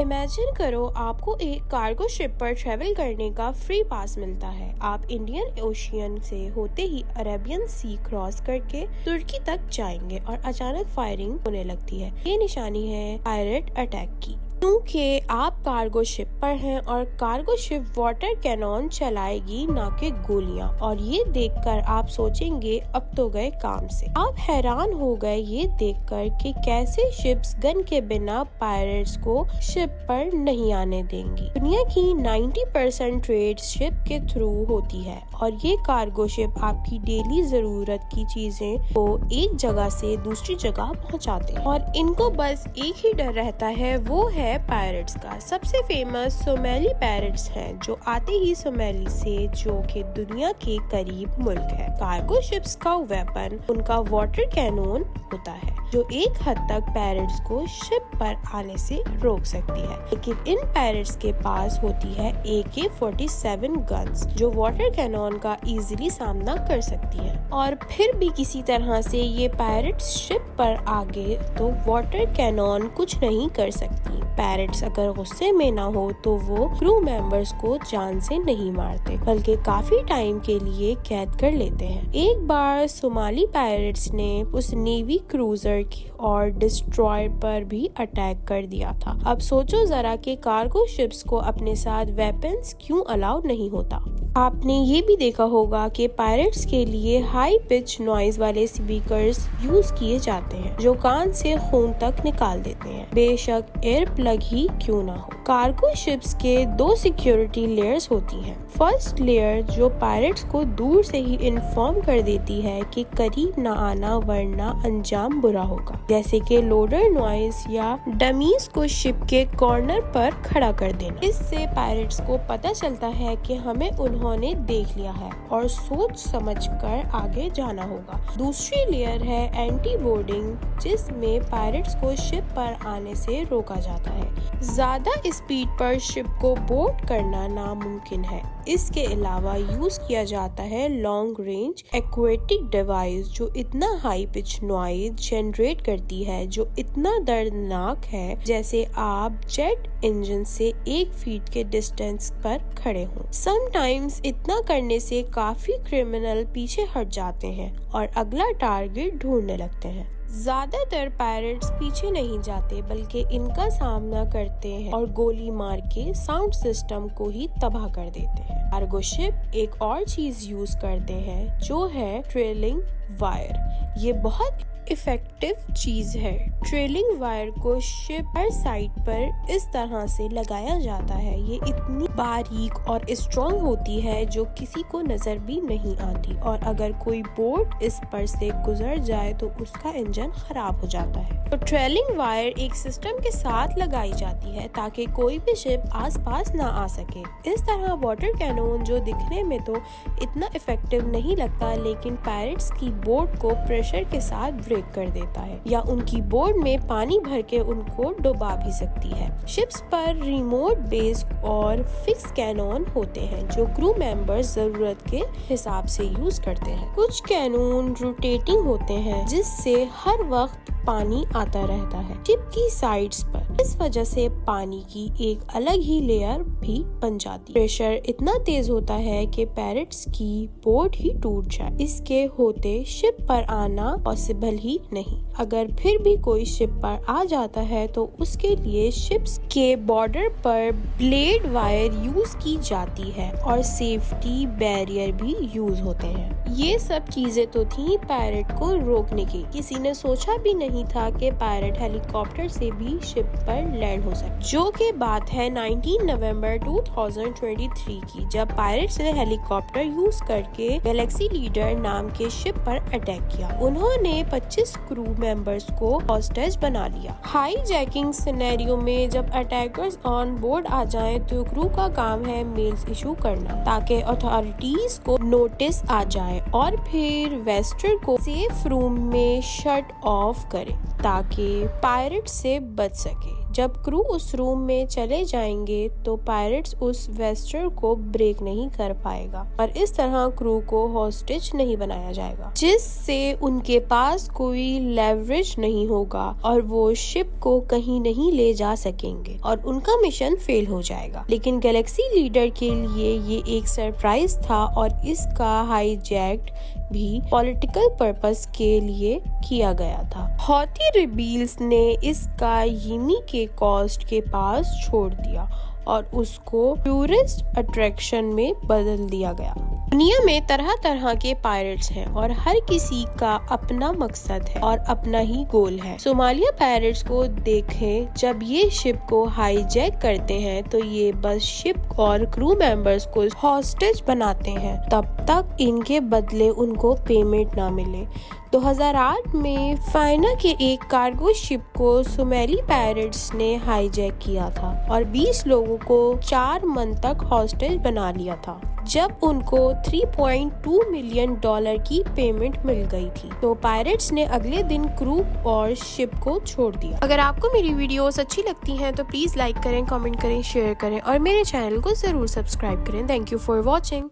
Imagine करो आपको एक कार्गो शिप पर ट्रेवल करने का फ्री पास मिलता है। आप इंडियन ओशियन से होते ही अरेबियन सी क्रॉस करके तुर्की तक जाएंगे और अचानक फायरिंग होने लगती है। ये निशानी है पायरेट अटैक की, क्योंकि आप कार्गो शिप पर हैं और कार्गो शिप वाटर कैनॉन चलाएगी, ना कि गोलियां। और ये देखकर आप सोचेंगे अब तो गए काम से। आप हैरान हो गए ये देखकर कि कैसे शिप्स गन के बिना पायरेट्स को शिप पर नहीं आने देंगी। दुनिया की 90% ट्रेड शिप के थ्रू होती है और ये कार्गो शिप आपकी डेली जरूरत की चीजें को एक जगह से दूसरी जगह पहुंचाते हैं और इनको बस एक ही डर रहता है, वो है पायरेट्स का। सबसे फेमस सोमाली पायरेट्स हैं, जो आते ही सोमाली से, जो कि दुनिया के करीब मुल्क है। कार्गो शिप्स का वेपन उनका वाटर कैनोन होता है, जो एक हद तक पायरेट्स को शिप पर आने से रोक सकती है। लेकिन इन पायरेट्स के पास होती है AK-47 गन्स, जो वाटर कैनोन का इजीली सामना कर सकती है। और फिर भी किसी तरह से ये पायरेट्स शिप पर आ गए तो वाटर कैनोन कुछ नहीं कर सकती। पायरेट्स अगर गुस्से में ना हो तो वो क्रू मेंबर्स को जान से नहीं मारते, बल्कि काफी टाइम के लिए कैद कर लेते हैं। एक बार सोमाली पायरेट्स ने उस नेवी क्रूजर और डिस्ट्रॉयर पर भी अटैक कर दिया था। अब सोचो जरा कि कार्गो शिप्स को अपने साथ वेपन्स क्यों अलाउड नहीं होता। आपने ये भी देखा होगा कि पायरेट्स के लिए हाई पिच नॉइज वाले स्पीकर्स यूज किए जाते हैं, जो कान से खून तक निकाल देते हैं, बेशक एयर प्लग ही क्यों ना हो। कार्गो शिप्स के 2 सिक्योरिटी लेयर्स होती हैं। फर्स्ट लेयर जो पायरेट्स को दूर से ही इन्फॉर्म कर देती है कि करीब ना आना वरना अंजाम बुरा होगा, जैसे कि लोडर नॉइज या डमीज को शिप के कॉर्नर पर खड़ा कर देना। इससे पायरेट्स को पता चलता है कि हमें उन्होंने देख लिया है और सोच समझकर आगे जाना होगा। दूसरी लेयर है एंटी बोर्डिंग, जिसमें पायरेट्स को शिप पर आने से रोका जाता है। ज्यादा स्पीड पर शिप को बोर्ड करना नामुमकिन है। इसके अलावा यूज किया जाता है लॉन्ग रेंज एक्वेटिक डिवाइस, जो इतना हाई पिच नॉइज जनरेट करती है, जो इतना दर्दनाक है जैसे आप जेट इंजन से 1 फीट के डिस्टेंस पर खड़े हों। समटाइम्स इतना करने से काफी क्रिमिनल पीछे हट जाते हैं और अगला टारगेट ढूंढने लगते हैं। ज्यादातर पायरेट्स पीछे नहीं जाते, बल्कि इनका सामना करते हैं और गोली मार के साउंड सिस्टम को ही तबाह कर देते हैं। कार्गो शिप एक और चीज यूज करते हैं, जो है ट्रेलिंग वायर। ये बहुत इफेक्टिव चीज है। ट्रेलिंग वायर को शिप हर साइड पर इस तरह से लगाया जाता है। ये इतनी बारीक और स्ट्रॉन्ग होती है जो किसी को नजर भी नहीं आती, और अगर कोई बोट इस पर से गुजर जाए तो उसका इंजन खराब हो जाता है। तो ट्रेलिंग वायर एक सिस्टम के साथ लगाई जाती है ताकि कोई भी शिप आसपास ना आ सके। इस तरह वाटर कैनोन, जो दिखने में तो इतना इफेक्टिव नहीं लगता, लेकिन पायरेट्स की बोट को प्रेशर के साथ ब्रेक कर देता है या उनकी बोट में पानी भर के उनको डुबा भी सकती है। शिप्स पर रिमोट बेस और फिक्स कैनोन होते हैं, जो क्रू मेंबर्स जरूरत के हिसाब से यूज करते हैं। कुछ कैनोन रोटेटिंग होते हैं, जिससे हर वक्त पानी आता रहता है शिप की साइड्स पर। इस वजह से पानी की एक अलग ही लेयर भी बन जाती है। प्रेशर इतना तेज होता है कि पायरेट्स की बोट ही टूट जाए। इसके होते शिप पर आना पॉसिबल ही नहीं। अगर फिर भी कोई शिप पर आ जाता है तो उसके लिए शिप्स के बॉर्डर पर ब्लेड वायर यूज की जाती है और सेफ्टी बैरियर भी यूज होते हैं। ये सब चीजें तो थी पायरेट को रोकने की। किसी ने सोचा भी नहीं था कि पायरेट हेलीकॉप्टर से भी शिप पर लैंड हो सकते, जो कि बात है 19 नवंबर 2023 की, जब पायरेट्स ने हेलीकॉप्टर यूज करके गैलेक्सी लीडर नाम के शिप पर अटैक किया। उन्होंने 25 क्रू मेंबर्स को हॉस्टेज बना लिया। हाई जैकिंग सिनेरियो में जब अटैकर्स ऑन बोर्ड आ जाएं तो क्रू का काम है मेल्स इशू करना, ताकि अथॉरिटीज को नोटिस आ जाए और फिर वेस्टर को सेफ रूम में शट ऑफ करे ताकि पायरेट से बच सके। जब क्रू उस रूम में चले जाएंगे तो पायरेट्स उस वेस्टर को ब्रेक नहीं कर पाएगा और इस तरह क्रू को हॉस्टेज नहीं बनाया जाएगा, जिससे उनके पास कोई लेवरेज नहीं होगा और वो शिप को कहीं नहीं ले जा सकेंगे और उनका मिशन फेल हो जाएगा। लेकिन गैलेक्सी लीडर के लिए ये एक सरप्राइज था और इसका हाईजैक भी पॉलिटिकल पर्पस के लिए किया गया था। हौथी रिबेल्स ने इसका यिमी के कोस्ट के पास छोड़ दिया और उसको टूरिस्ट अट्रैक्शन में बदल दिया गया। दुनिया में तरह तरह के पायरेट्स हैं और हर किसी का अपना मकसद है और अपना ही गोल है। सोमालिया पायरेट्स को देखें, जब ये शिप को हाईजैक करते हैं तो ये बस शिप और क्रू मेंबर्स को हॉस्टेज बनाते हैं तब तक इनके बदले उनको पेमेंट ना मिले। 2008 में फाइना के एक कार्गो शिप को सोमाली पायरेट्स ने हाईजैक किया था और 20 लोगों को 4 मंथ तक हॉस्टेज बना लिया था, जब उनको $3.2 मिलियन की पेमेंट मिल गई थी। तो पायरेट्स ने अगले दिन क्रू और शिप को छोड़ दिया। अगर आपको मेरी वीडियोस अच्छी लगती हैं तो प्लीज लाइक करें, कमेंट करें, शेयर करें और मेरे चैनल को जरूर सब्सक्राइब करें। Thank you for watching.